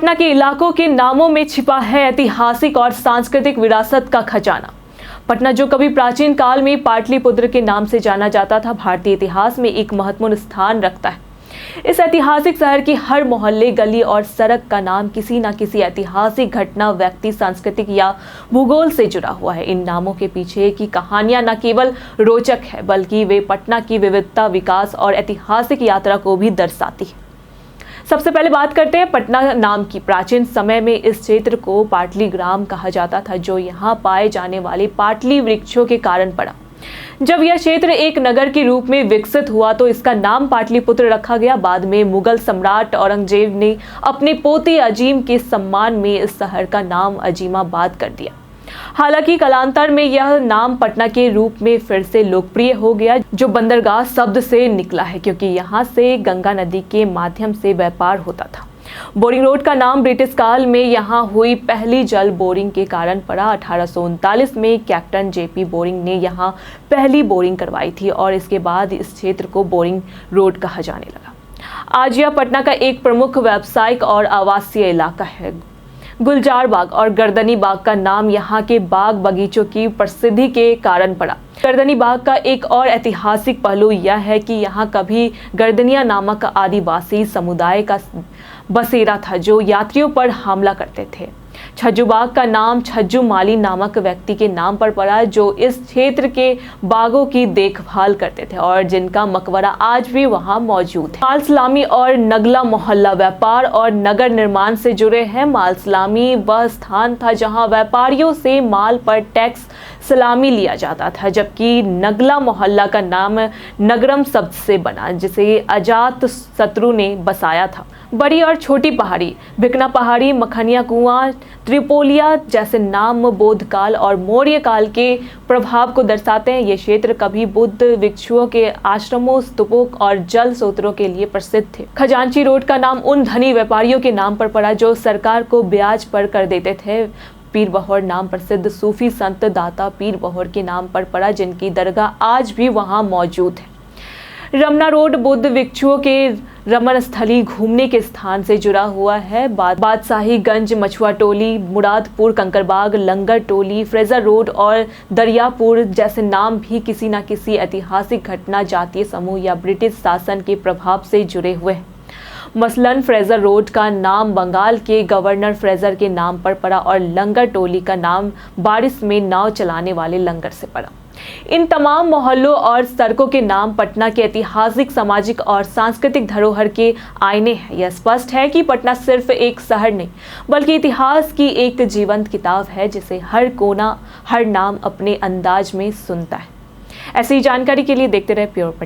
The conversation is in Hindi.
पटना के इलाकों के नामों में छिपा है ऐतिहासिक और सांस्कृतिक विरासत का खजाना। पटना, जो कभी प्राचीन काल में पाटलिपुत्र के नाम से जाना जाता था, भारतीय इतिहास में एक महत्वपूर्ण स्थान रखता है। इस ऐतिहासिक शहर की हर मोहल्ले, गली और सड़क का नाम किसी न किसी ऐतिहासिक घटना, व्यक्ति, सांस्कृतिक या भूगोल से जुड़ा हुआ है। इन नामों के पीछे की कहानियां न केवल रोचक है, बल्कि वे पटना की विविधता, विकास और ऐतिहासिक यात्रा को भी दर्शाती है। सबसे पहले बात करते हैं पटना नाम की। प्राचीन समय में इस क्षेत्र को पाटली ग्राम कहा जाता था, जो यहाँ पाए जाने वाले पाटली वृक्षों के कारण पड़ा। जब यह क्षेत्र एक नगर के रूप में विकसित हुआ तो इसका नाम पाटलिपुत्र रखा गया। बाद में मुगल सम्राट औरंगजेब ने अपने पोते अजीम के सम्मान में इस शहर का नाम अजीमाबाद कर दिया। हालांकि कालांतर में यह नाम पटना के रूप में फिर से लोकप्रिय हो गया, जो बंदरगाह शब्द से निकला है, क्योंकि यहाँ से गंगा नदी के माध्यम से व्यापार होता था। बोरिंग रोड का नाम ब्रिटिश काल में यहाँ हुई पहली जल बोरिंग के कारण पड़ा। 1839 में कैप्टन जेपी बोरिंग ने यहाँ पहली बोरिंग करवाई थी और इसके बाद इस क्षेत्र को बोरिंग रोड कहा जाने लगा। आज यह पटना का एक प्रमुख व्यावसायिक और आवासीय इलाका है। गुलजार बाग और गर्दनी बाग का नाम यहाँ के बाग बगीचों की प्रसिद्धि के कारण पड़ा। गर्दनी बाग का एक और ऐतिहासिक पहलू यह है कि यहाँ कभी गर्दनिया नामक आदिवासी समुदाय का बसेरा था, जो यात्रियों पर हमला करते थे। छज्जू बाग का नाम छज्जू माली नामक व्यक्ति के नाम पर पड़ा, जो इस क्षेत्र के बागों की देखभाल करते थे और जिनका मकबरा आज भी वहां मौजूद है। माल सलामी और नगला मोहल्ला व्यापार और नगर निर्माण से जुड़े हैं। माल सलामी वह स्थान था जहां व्यापारियों से माल पर टैक्स सलामी लिया जाता था, जबकि नगला मोहल्ला का नाम नगरम शब्द से बना, जिसे अजात शत्रु ने बसाया था। बड़ी और छोटी पहाड़ी, भिकना पहाड़ी, मखनिया कुआं, त्रिपोलिया जैसे नाम बौद्ध काल और मौर्य काल के प्रभाव को दर्शाते हैं। ये क्षेत्र कभी बुद्ध भिक्षुओं के आश्रमों, स्तूपों और जल स्रोतों के लिए प्रसिद्ध थे। खजांची रोड का नाम उन धनी व्यापारियों के नाम पर पड़ा जो सरकार को ब्याज पर कर देते थे। पीर बहोर नाम प्रसिद्ध सूफी संत दाता पीर बहोर के नाम पर पड़ा, जिनकी दरगाह आज भी वहां मौजूद है। रमना रोड बुद्ध भिक्षुओं के रमन स्थली, घूमने के स्थान से जुड़ा हुआ है। बादशाहीगंज, मछुआ टोली, मुरादपुर, कंकरबाग, लंगर टोली, फ्रेजर रोड और दरियापुर जैसे नाम भी किसी न किसी ऐतिहासिक घटना, जातीय समूह या ब्रिटिश शासन के प्रभाव से जुड़े हुए हैं। मसलन फ्रेजर रोड का नाम बंगाल के गवर्नर फ्रेजर के नाम पर पड़ा और लंगर टोली का नाम बारिश में नाव चलाने वाले लंगर से पड़ा। इन तमाम मोहल्लों और सड़कों के नाम पटना के ऐतिहासिक, सामाजिक और सांस्कृतिक धरोहर के आईने हैं। यह स्पष्ट है कि पटना सिर्फ एक शहर नहीं, बल्कि इतिहास की एक जीवंत किताब है, जिसे हर कोना, हर नाम अपने अंदाज में सुनता है। ऐसी जानकारी के लिए देखते रहे प्योर पटना।